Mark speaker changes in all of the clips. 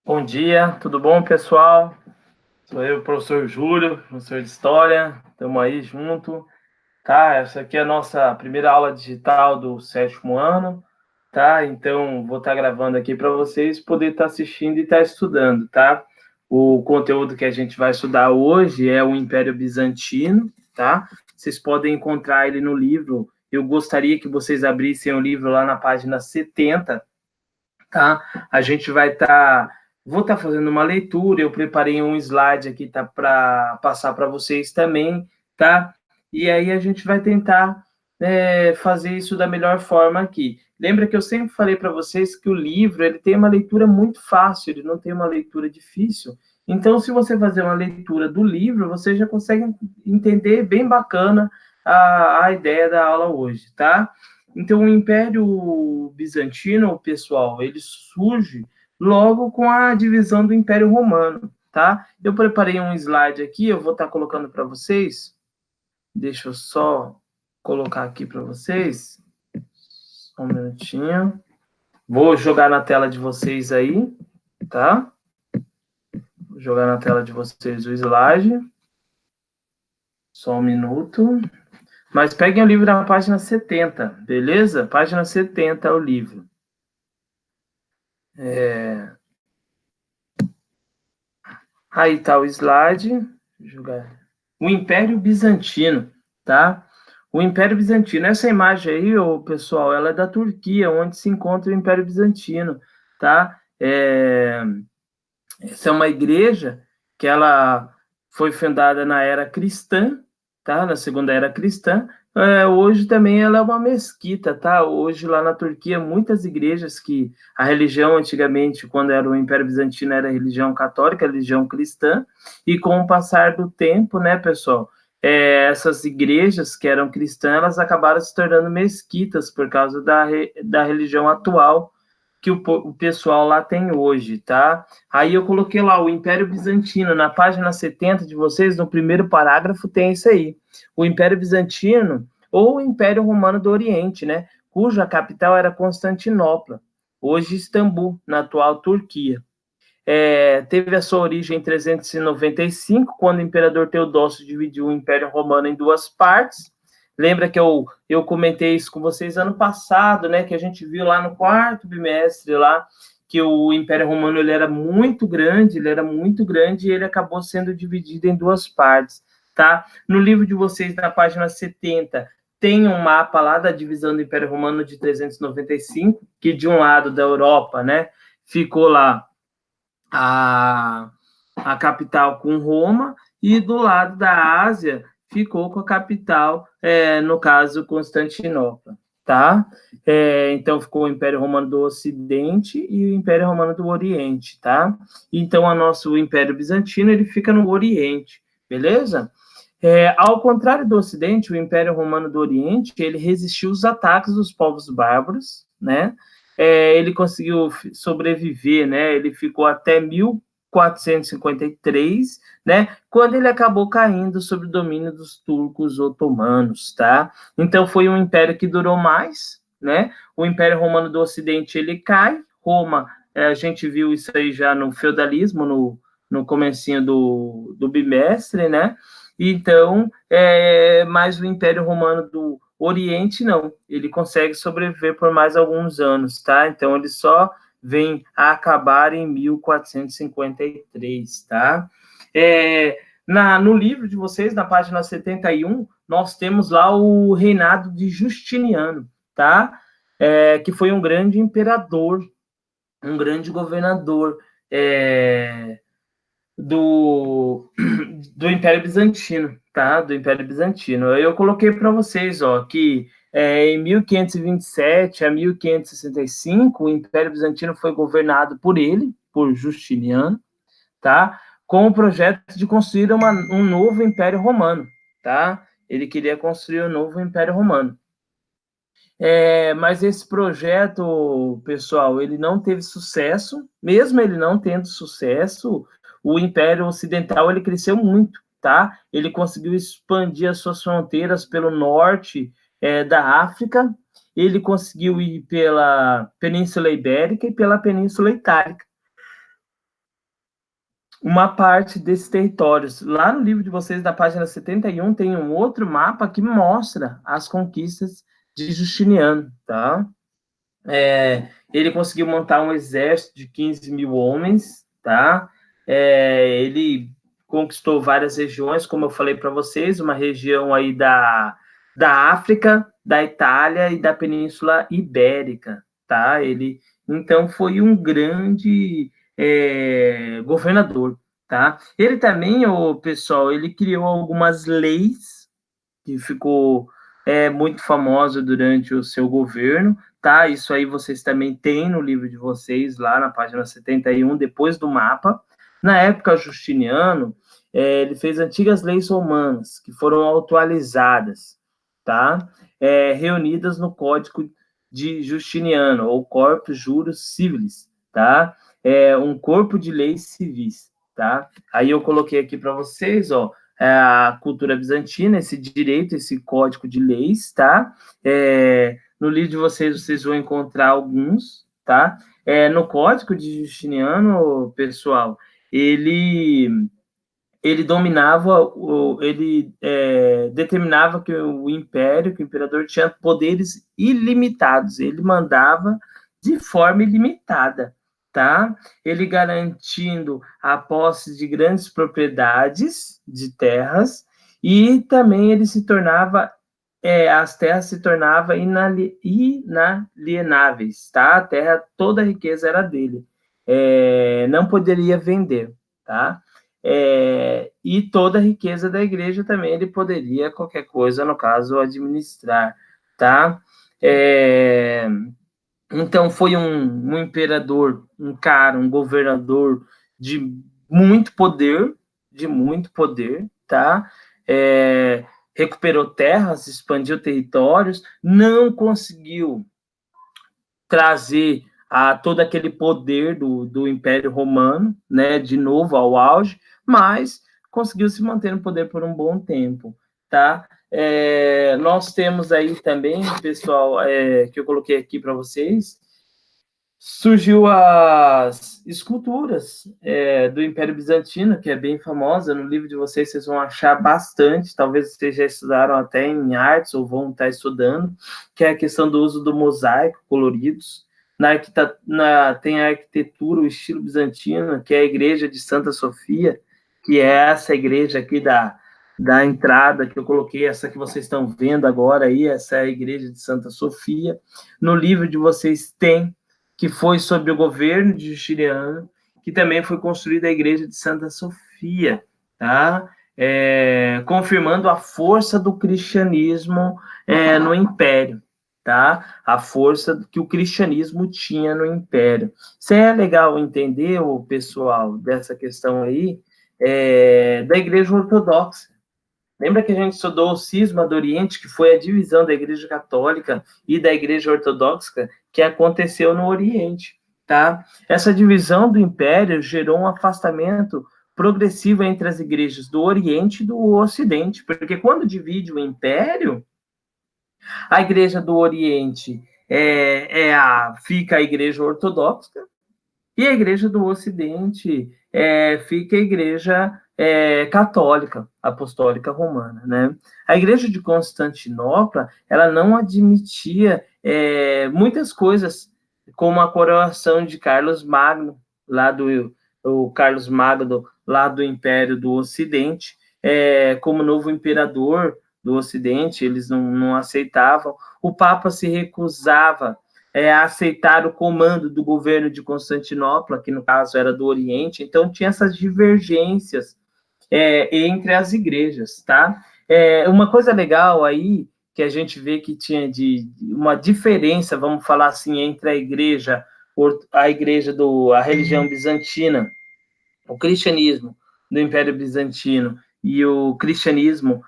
Speaker 1: Bom dia, tudo bom, pessoal? Sou eu, professor Júlio, professor de História, estamos aí junto, tá? Essa aqui é a nossa primeira aula digital do sétimo ano, tá? Então, vou estar gravando aqui para vocês poderem estar assistindo e estar estudando, tá? O conteúdo que a gente vai estudar hoje é o Império Bizantino, tá? Vocês podem encontrar ele no livro. Eu gostaria que vocês abrissem o livro lá na página 70, tá? A gente vai estar, vou estar fazendo uma leitura, eu preparei um slide aqui, tá, para passar para vocês também, tá? E aí a gente vai tentar fazer isso da melhor forma aqui. Lembra que eu sempre falei para vocês que o livro ele tem uma leitura muito fácil, ele não tem uma leitura difícil. Então, se você fazer uma leitura do livro, você já consegue entender bem bacana a ideia da aula hoje, tá? Então, o Império Bizantino, pessoal, ele surge logo com a divisão do Império Romano, tá? Eu preparei um slide aqui, eu vou estar colocando para vocês. Deixa eu só colocar aqui para vocês. Só um minutinho. Vou jogar na tela de vocês aí, tá? Vou jogar na tela de vocês o slide. Só um minuto. Mas peguem o livro na página 70, beleza? Página 70 é o livro. Aí tá o slide. Jogar. O Império Bizantino, tá? O Império Bizantino. Essa imagem aí, ô, pessoal, ela é da Turquia, onde se encontra o Império Bizantino, tá? Essa é uma igreja que ela foi fundada na era cristã, tá? Na segunda era cristã. Hoje também ela é uma mesquita, tá? Hoje lá na Turquia, muitas igrejas que a religião antigamente, quando era o Império Bizantino, era a religião católica, a religião cristã, e com o passar do tempo, né, pessoal, essas igrejas que eram cristãs, elas acabaram se tornando mesquitas por causa da religião atual que o pessoal lá tem hoje, tá? Aí eu coloquei lá o Império Bizantino, na página 70 de vocês, no primeiro parágrafo tem isso aí. O Império Bizantino, ou o Império Romano do Oriente, né? Cuja capital era Constantinopla, hoje Istambul, na atual Turquia. Teve a sua origem em 395, quando o imperador Teodósio dividiu o Império Romano em duas partes. Lembra que eu comentei isso com vocês ano passado, né? Que a gente viu lá no quarto bimestre lá que o Império Romano ele era muito grande, e ele acabou sendo dividido em duas partes, tá? No livro de vocês, na página 70, tem um mapa lá da divisão do Império Romano de 395, que de um lado da Europa, né, ficou lá a, a capital com Roma, e do lado da Ásia ficou com a capital, no caso, Constantinopla, tá? Então, ficou o Império Romano do Ocidente e o Império Romano do Oriente, tá? Então, o Império Bizantino, ele fica no Oriente, beleza? Ao contrário do Ocidente, o Império Romano do Oriente, ele resistiu aos ataques dos povos bárbaros, né? Ele conseguiu sobreviver, né? Ele ficou até 1453, né? Quando ele acabou caindo sob o domínio dos turcos otomanos, tá? Então foi um império que durou mais, né? O Império Romano do Ocidente ele cai, Roma, a gente viu isso aí já no feudalismo, no comecinho do bimestre, né? Então, mas o Império Romano do Oriente, não. Ele consegue sobreviver por mais alguns anos, tá? Então, ele só vem a acabar em 1453, tá? No livro de vocês, na página 71, nós temos lá o reinado de Justiniano, tá? Que foi um grande imperador, um grande governador, do Império Bizantino, tá? Do Império Bizantino. Eu coloquei para vocês, ó, que em 1527 a 1565 o Império Bizantino foi governado por ele, por Justiniano, tá? Com o projeto de construir um novo Império Romano, tá? Ele queria construir um novo Império Romano. Mas esse projeto, pessoal, ele não teve sucesso. Mesmo ele não tendo sucesso, o Império Ocidental ele cresceu muito, tá? Ele conseguiu expandir as suas fronteiras pelo norte da África, ele conseguiu ir pela Península Ibérica e pela Península Itálica. uma parte desses territórios. Lá no livro de vocês, da página 71, tem um outro mapa que mostra as conquistas de Justiniano, tá? Ele conseguiu montar um exército de 15 mil homens, tá? Ele conquistou várias regiões, como eu falei para vocês, uma região aí da África, da Itália e da Península Ibérica, tá? Ele, então, foi um grande governador, tá? Ele também, o pessoal, ele criou algumas leis que ficou muito famosa durante o seu governo, tá? Isso aí vocês também têm no livro de vocês, lá na página 71, depois do mapa. Na época Justiniano, ele fez antigas leis romanas, que foram atualizadas, tá? Reunidas no Código de Justiniano, ou Corpus Juris Civilis, tá? Um corpo de leis civis, tá? Aí eu coloquei aqui para vocês, ó, a cultura bizantina, esse direito, esse código de leis, tá? No livro de vocês, vocês vão encontrar alguns, tá? No código de Justiniano, pessoal, ele dominava, ele determinava que o império, que o imperador tinha poderes ilimitados, ele mandava de forma ilimitada, tá? Ele garantindo a posse de grandes propriedades de terras e também ele se tornava as terras se tornavam inalienáveis, tá? A terra, toda a riqueza era dele. Não poderia vender, tá? E toda a riqueza da igreja também ele poderia, qualquer coisa, no caso, administrar, tá? Então, foi um imperador, um cara, um governador de muito poder, tá? Recuperou terras, expandiu territórios, não conseguiu trazer todo aquele poder do Império Romano, né, de novo ao auge, mas conseguiu se manter no poder por um bom tempo, tá? Nós temos aí também, pessoal, que eu coloquei aqui para vocês, surgiu as esculturas do Império Bizantino, que é bem famosa. No livro de vocês, vocês vão achar bastante, talvez vocês já estudaram até em artes ou vão estar estudando, que é a questão do uso do mosaico, coloridos. Tem a arquitetura, o estilo bizantino, que é a igreja de Santa Sofia, que é essa igreja aqui da entrada que eu coloquei, essa que vocês estão vendo agora aí, essa é a igreja de Santa Sofia. No livro de vocês tem que foi sobre o governo de Justiniano, que também foi construída a igreja de Santa Sofia, tá? Confirmando a força do cristianismo no Império, tá? A força que o cristianismo tinha no Império. Isso é legal entender, o pessoal, dessa questão aí, da Igreja Ortodoxa. Lembra que a gente estudou o cisma do Oriente, que foi a divisão da Igreja Católica e da Igreja Ortodoxa, que aconteceu no Oriente, tá? Essa divisão do Império gerou um afastamento progressivo entre as igrejas do Oriente e do Ocidente, porque quando divide o Império, a Igreja do Oriente fica a Igreja Ortodoxa, e a Igreja do Ocidente fica a Igreja católica, apostólica romana, né? A Igreja de Constantinopla, ela não admitia muitas coisas, como a coroação de Carlos Magno, o Carlos Magno, lá do Império do Ocidente, como novo imperador do Ocidente, eles não aceitavam. O Papa se recusava a aceitar o comando do governo de Constantinopla, que no caso era do Oriente, então tinha essas divergências entre as igrejas, tá? Uma coisa legal aí, que a gente vê que tinha uma diferença, vamos falar assim, entre a religião bizantina, o cristianismo do Império Bizantino e o cristianismo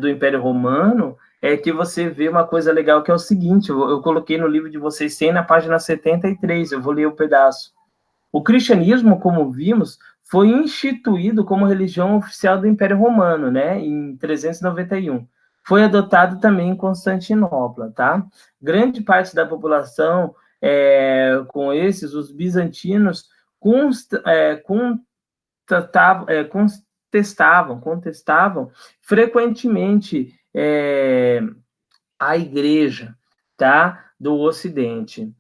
Speaker 1: do Império Romano, é que você vê uma coisa legal que é o seguinte, eu coloquei no livro de vocês, tem na página 73, eu vou ler o pedaço. O cristianismo, como vimos, foi instituído como religião oficial do Império Romano, né, em 391. Foi adotado também em Constantinopla, tá? Grande parte da população, os bizantinos, contestavam frequentemente a igreja, tá, do Ocidente.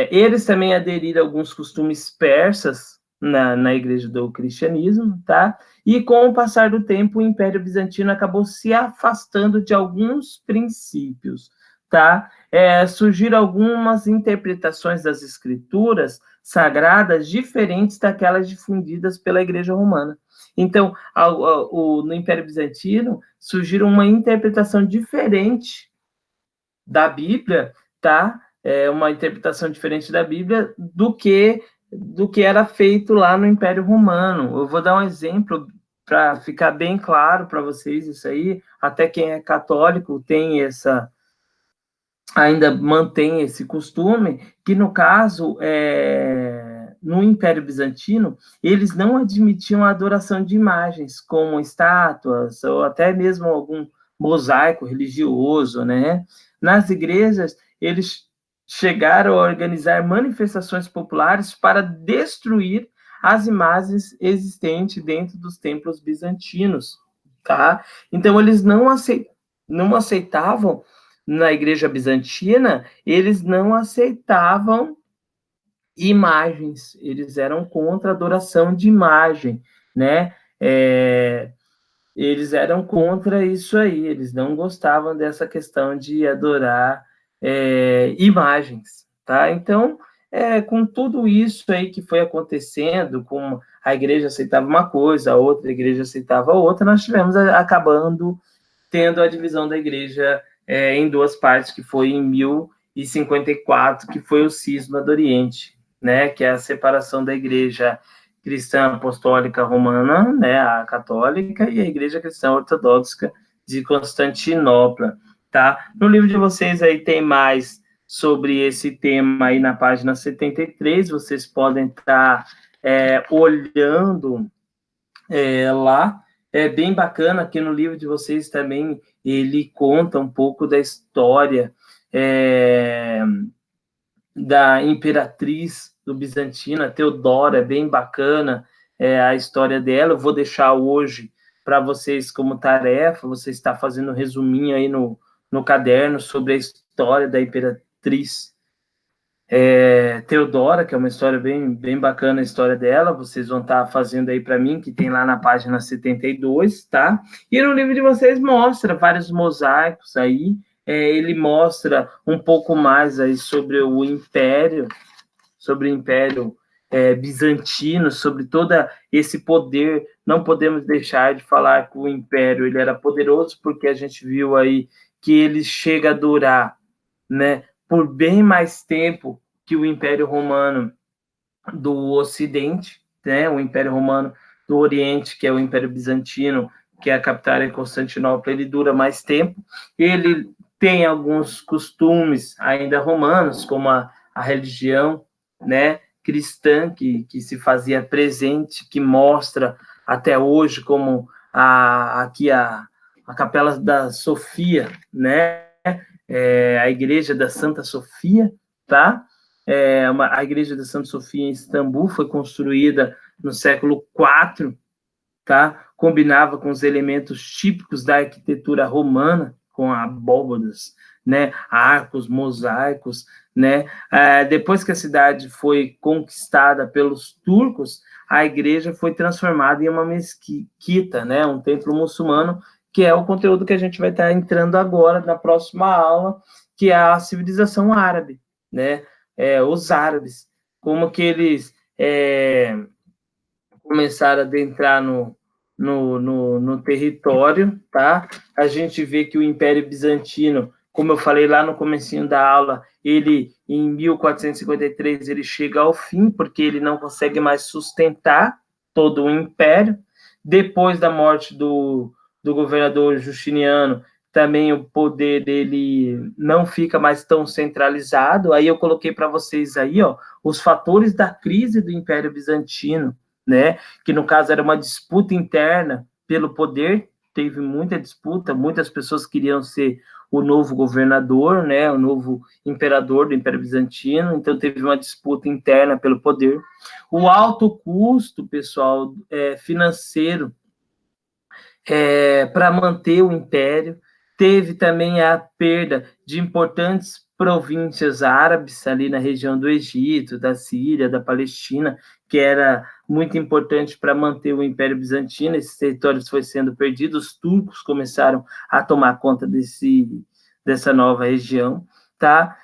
Speaker 1: Eles também aderiram a alguns costumes persas na igreja do cristianismo, tá? E com o passar do tempo, o Império Bizantino acabou se afastando de alguns princípios, tá? Surgiram algumas interpretações das escrituras sagradas diferentes daquelas difundidas pela Igreja Romana. Então, no Império Bizantino, surgiram uma interpretação diferente da Bíblia, tá? Uma interpretação diferente da Bíblia do que era feito lá no Império Romano. Eu vou dar um exemplo para ficar bem claro para vocês isso aí. Até quem é católico ainda mantém esse costume, que no caso, no Império Bizantino, eles não admitiam a adoração de imagens, como estátuas, ou até mesmo algum mosaico religioso, né? Nas igrejas, eles chegaram a organizar manifestações populares para destruir as imagens existentes dentro dos templos bizantinos, tá? Então, eles não aceitavam na igreja bizantina, eles não aceitavam imagens, eles eram contra a adoração de imagem, né? Eles eram contra isso aí, eles não gostavam dessa questão de adorar imagens, tá? Então, com tudo isso aí que foi acontecendo, com a igreja aceitava uma coisa, a outra igreja aceitava outra, nós tivemos acabando tendo a divisão da igreja em duas partes, que foi em 1054, que foi o Cisma do Oriente, né, que é a separação da igreja cristã apostólica romana, né, a católica, e a igreja cristã ortodoxa de Constantinopla, tá? No livro de vocês aí tem mais sobre esse tema aí na página 73, vocês podem estar olhando lá. É bem bacana, aqui no livro de vocês também ele conta um pouco da história da imperatriz do Bizantina, Teodora, é bem bacana a história dela. Eu vou deixar hoje para vocês como tarefa, você está fazendo um resuminho aí no caderno sobre a história da imperatriz Teodora, que é uma história bem bacana a história dela, vocês vão estar fazendo aí para mim, que tem lá na página 72, tá? E no livro de vocês mostra vários mosaicos aí, ele mostra um pouco mais aí sobre o Império bizantino, sobre todo esse poder. Não podemos deixar de falar que o Império ele era poderoso, porque a gente viu aí que ele chega a durar, né, por bem mais tempo que o Império Romano do Ocidente, né? O Império Romano do Oriente, que é o Império Bizantino, que é a capital em Constantinopla, ele dura mais tempo. Ele tem alguns costumes ainda romanos, como a religião, né, cristã, que se fazia presente, que mostra até hoje como aqui a Capela da Sofia, né? A Igreja da Santa Sofia, tá? A Igreja da Santa Sofia em Istambul foi construída no século IV, tá? Combinava com os elementos típicos da arquitetura romana, com abóbadas, né? Arcos, mosaicos, né? Depois que a cidade foi conquistada pelos turcos, a igreja foi transformada em uma mesquita, né? Um templo muçulmano, que é o conteúdo que a gente vai estar entrando agora na próxima aula, que é a civilização árabe, né? Os árabes, como que eles começaram a adentrar no território, tá? A gente vê que o Império Bizantino, como eu falei lá no comecinho da aula, ele, em 1453, ele chega ao fim, porque ele não consegue mais sustentar todo o Império. Depois da morte do governador Justiniano, também o poder dele não fica mais tão centralizado. Aí eu coloquei para vocês aí, ó, os fatores da crise do Império Bizantino, né? Que no caso era uma disputa interna pelo poder, teve muita disputa, muitas pessoas queriam ser o novo governador, né, o novo imperador do Império Bizantino, então teve uma disputa interna pelo poder. O alto custo, pessoal, financeiro, para manter o império, teve também a perda de importantes províncias árabes ali na região do Egito, da Síria, da Palestina, que era muito importante para manter o Império Bizantino. Esses territórios foram sendo perdidos, os turcos começaram a tomar conta dessa nova região, tá?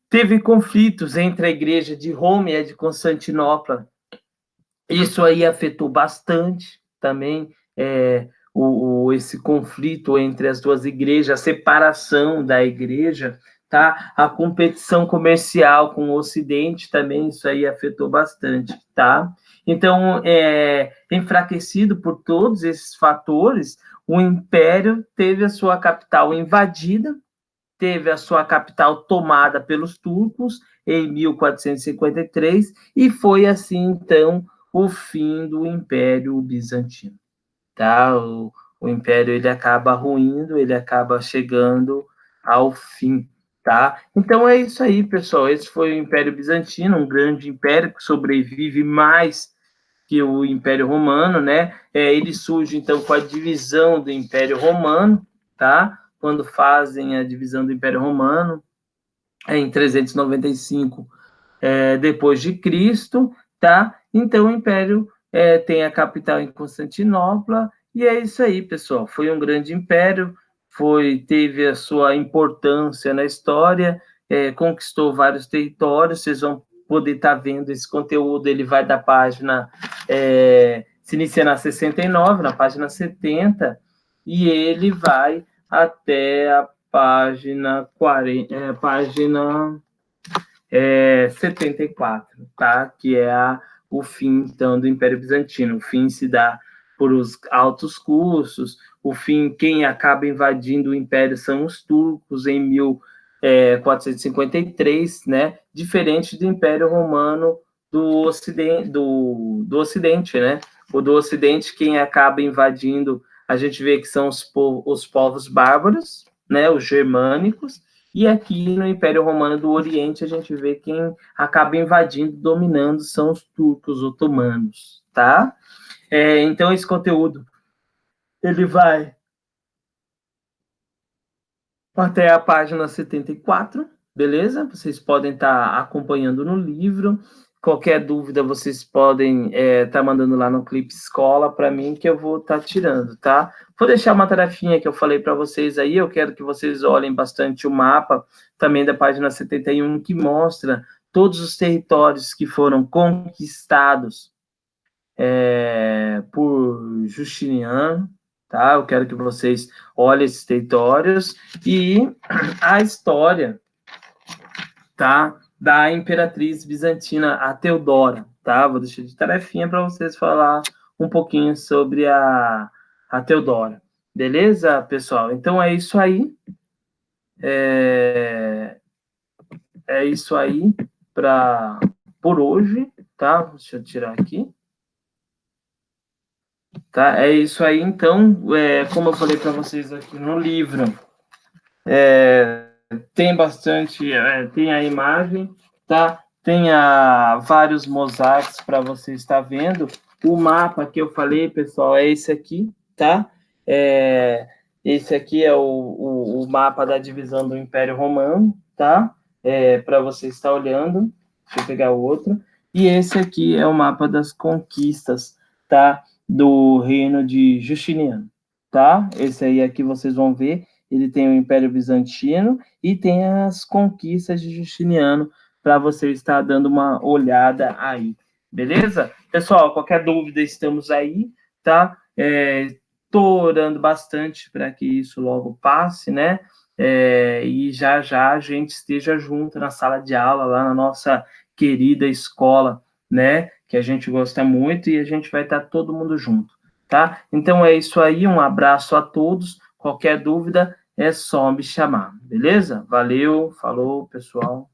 Speaker 1: Teve conflitos entre a igreja de Roma e a de Constantinopla. Isso aí afetou bastante também esse conflito entre as duas igrejas, a separação da igreja, tá? A competição comercial com o Ocidente também, isso aí afetou bastante, tá? Então, enfraquecido por todos esses fatores, o Império teve a sua capital invadida, teve a sua capital tomada pelos turcos em 1453, e foi assim, então, o fim do Império Bizantino. Tá? O Império ele acaba ruindo, ele acaba chegando ao fim. Tá? Então é isso aí, pessoal. Esse foi o Império Bizantino, um grande império que sobrevive mais que o Império Romano, né? Ele surge, então, com a divisão do Império Romano, tá? Quando fazem a divisão do Império Romano, em 395 depois de Cristo, tá? Então o Império tem a capital em Constantinopla, e é isso aí, pessoal. Foi um grande império, teve a sua importância na história, conquistou vários territórios. Vocês vão poder estar vendo esse conteúdo, ele vai da página, se inicia na 69, na página 70, e ele vai até a página 40, página 74, tá? Que é o fim, então, do Império Bizantino. O fim se dá por os altos custos, o fim, quem acaba invadindo o Império são os turcos em 1453, né? Diferente do Império Romano do Ocidente, né? O do Ocidente, quem acaba invadindo, a gente vê que são os povos bárbaros, né? Os germânicos, e aqui no Império Romano do Oriente, a gente vê quem acaba invadindo, dominando, são os turcos otomanos, tá? Então, esse conteúdo, ele vai até a página 74, beleza? Vocês podem estar acompanhando no livro. Qualquer dúvida, vocês podem estar mandando lá no Clipe Escola para mim, que eu vou estar tirando, tá? Vou deixar uma tarefinha que eu falei para vocês aí. Eu quero que vocês olhem bastante o mapa também da página 71, que mostra todos os territórios que foram conquistados por Justiniano, tá? Eu quero que vocês olhem esses territórios e a história, tá? Da Imperatriz Bizantina, a Teodora, tá? Vou deixar de tarefinha para vocês falar um pouquinho sobre a Teodora. Beleza, pessoal? Então é isso aí. É isso aí por hoje, tá? Deixa eu tirar aqui. Tá? É isso aí, então, como eu falei para vocês aqui no livro, tem bastante, tem a imagem, tá? Tem vários mosaicos para você estar vendo. O mapa que eu falei, pessoal, é esse aqui, tá? Esse aqui é o mapa da divisão do Império Romano, tá? Para você estar olhando. Deixa eu pegar o outro. E esse aqui é o mapa das conquistas, tá? Do reino de Justiniano, tá? Esse aí aqui vocês vão ver, ele tem o Império Bizantino e tem as conquistas de Justiniano, para você estar dando uma olhada aí, beleza? Pessoal, qualquer dúvida, estamos aí, tá? Estou orando bastante para que isso logo passe, né? E já já a gente esteja junto na sala de aula, lá na nossa querida escola, né? Que a gente gosta muito, e a gente vai estar todo mundo junto, tá? Então é isso aí, um abraço a todos. Qualquer dúvida é só me chamar, beleza? Valeu, falou, pessoal.